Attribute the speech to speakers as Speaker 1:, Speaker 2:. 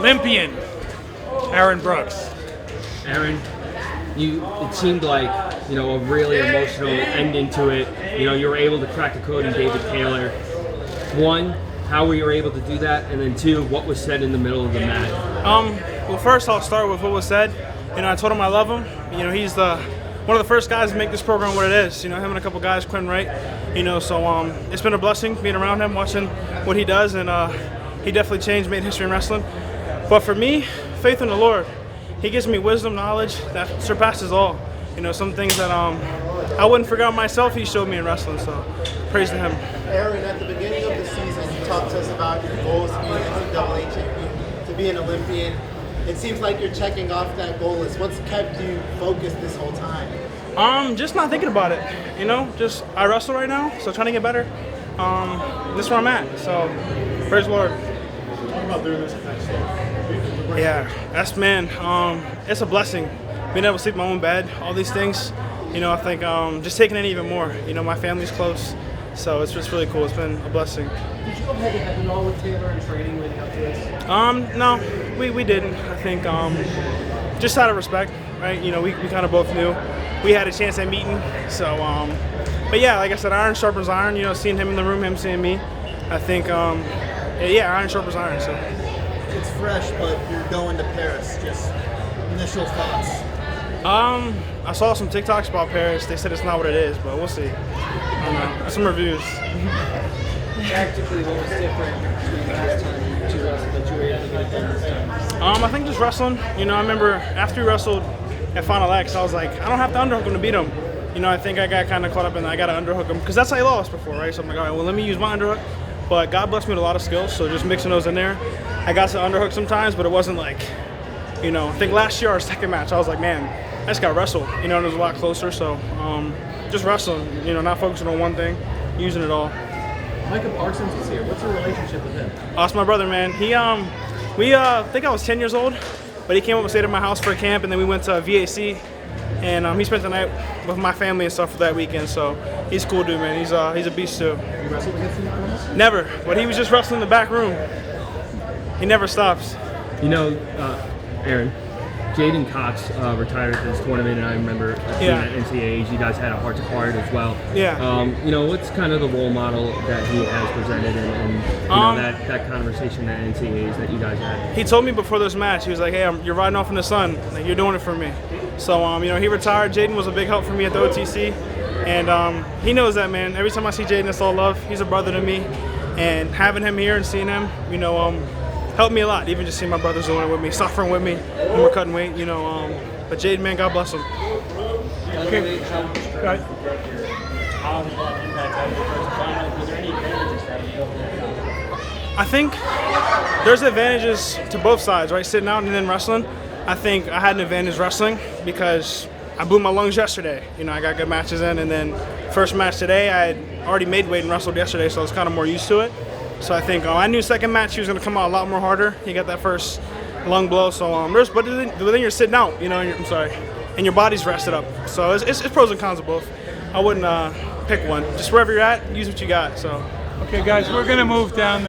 Speaker 1: Olympian, Aaron Brooks.
Speaker 2: Aaron, it seemed like, a really emotional ending to it. You were able to crack the code in David Taylor. One, how were you able to do that? And then two, what was said in the middle of the match?
Speaker 1: Well, first I'll start with what was said. I told him I love him. He's one of the first guys to make this program what it is. Him and a couple guys, Quinn Wright. So it's been a blessing being around him, watching what he does, and he definitely changed, made history in wrestling. But for me, faith in the Lord. He gives me wisdom, knowledge that surpasses all. Some things that I wouldn't figure out myself, he showed me in wrestling, so praise to him.
Speaker 3: Aaron, at the beginning of the season, you talked to us about your goals to be an NCAA champion, to be an Olympian. It seems like you're checking off that goal list. What's kept you focused this whole time?
Speaker 1: Just not thinking about it. Just I wrestle right now, so trying to get better. This is where I'm at, so praise the Lord.
Speaker 3: Talk about doing this next year.
Speaker 1: Yeah, it's a blessing. Being able to sleep in my own bed, all these things, I think just taking in even more. My family's close, so it's just really cool. It's been a blessing.
Speaker 3: Did you go head to head at all with Taylor in training leading up to this?
Speaker 1: No, we didn't. I think just out of respect, right? We kind of both knew we had a chance at meeting. So, but yeah, like I said, iron sharpens iron. Seeing him in the room, him seeing me, I think, iron sharpens iron. So
Speaker 3: it's fresh, but you're going to Paris. Just initial thoughts.
Speaker 1: I saw some TikToks about Paris. They said it's not what it is, but we'll see. I don't know. Some reviews.
Speaker 4: Tactically, what was different between last time you wrestled that you were able to get it done this time?
Speaker 1: I think just wrestling. I remember after we wrestled at Final X, I was like, I don't have to underhook him to beat him. I think I got kind of caught up in that. I got to underhook him because that's how he lost before, right? So I'm like, all right, well, let me use my underhook. But God blessed me with a lot of skills, so just mixing those in there. I got to underhook sometimes, but it wasn't like, I think last year, our second match, I was like, man, I just got to wrestle. And it was a lot closer, so just wrestling, not focusing on one thing, using it all.
Speaker 3: Micah Parsons is here. What's your relationship with him?
Speaker 1: Oh, it's my brother, man. He, I think I was 10 years old, but he came up and stayed at my house for a camp, and then we went to VAC, and he spent the night with my family and stuff for that weekend. So he's a cool dude, man. He's a beast too.
Speaker 3: You wrestled against him?
Speaker 1: Never, but he was just wrestling in the back room. He never stops.
Speaker 2: Aaron, Jaden Cox retired at this tournament, and I remember being at NCAAs. You guys had a heart-to-heart as well.
Speaker 1: Yeah.
Speaker 2: What's kind of the role model that he has presented, and that conversation at NCAAs that you guys had?
Speaker 1: He told me before this match, he was like, hey, you're riding off in the sun. Like, you're doing it for me. So, he retired. Jaden was a big help for me at the OTC, and he knows that, man. Every time I see Jaden, it's all love. He's a brother to me, and having him here and seeing him, helped me a lot. Even just seeing my brothers doing it with me, suffering with me when we're cutting weight, But Jaden, man, God bless him.
Speaker 4: Okay. Go ahead. How did that impact your first final? Was there any advantages to having it?
Speaker 1: I think there's advantages to both sides, right? Sitting out and then wrestling. I think I had an advantage wrestling because I blew my lungs yesterday. I got good matches in, and then first match today, I had already made weight and wrestled yesterday, so I was kind of more used to it. So I think I knew second match he was going to come out a lot more harder. He got that first lung blow. So but then you're sitting out, and your body's rested up. So it's pros and cons of both. I wouldn't pick one. Just wherever you're at, use what you got. So.
Speaker 5: Okay, guys, we're going to move down.